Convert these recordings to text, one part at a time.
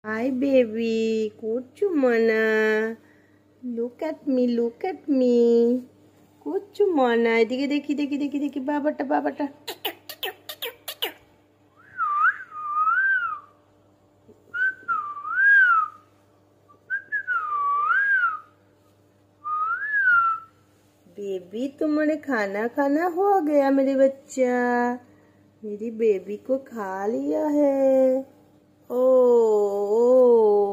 Hi baby, kuchu mana. Look at me. Kuchu mana. এদিকে দেখি বাবাটা। बेबी तुम्हारे खाना हो गया मेरे बच्चा। मेरी बेबी को खा लिया है। ओ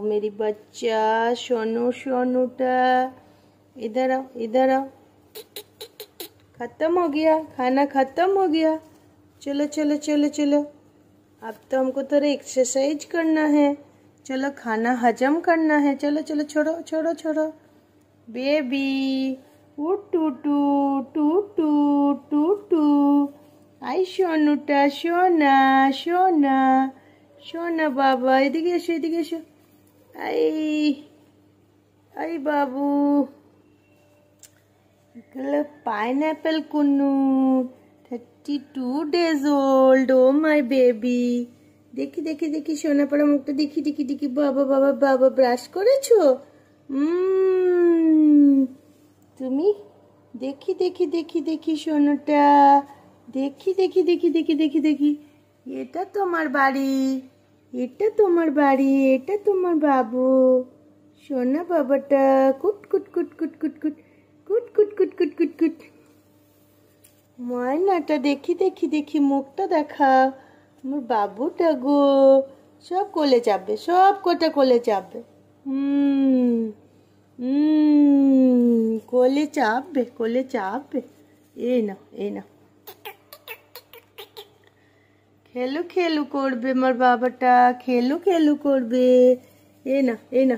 मेरी बच्चा सोनूटा इधर आओ। खत्म हो गया खाना, खत्म हो गया। चलो अब तो हमको थोड़ा एक्सरसाइज करना है। चलो खाना हजम करना है। चलो छोड़ो बेबी। टू आई সোনুটা সোনা বাবা, এদিকে এসো। आई बाबू pineapple conure 32 days old। Oh my baby. দেখি সোনা পড়া মুখটা দেখি বাবা ব্রাশ করেছো? তুমি দেখি সোনাটা। দেখি এটা তোমার বাড়ি, এটা তোমার বাবু। সোনা বাবাটা কুট ময়নাটা দেখি মুখটা দেখা। আমার বাবুটা গো, সব কোলে যাবে, সব কটা কোলে যাবে। কোলে চাপবে। এই না খেলু করবে আমার বাবাটা, খেলু করবে। এই না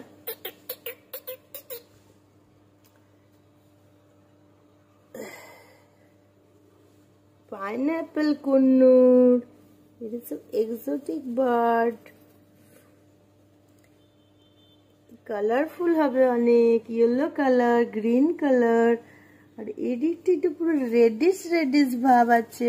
পাইনঅ্যাপল কুন্নুর। It is an exotic bird. Colourful হবে অনেক, ইয়েলো কালার, গ্রিন কালার, আর এদিকটা একটু পুরো রেডিশ ভাব আছে।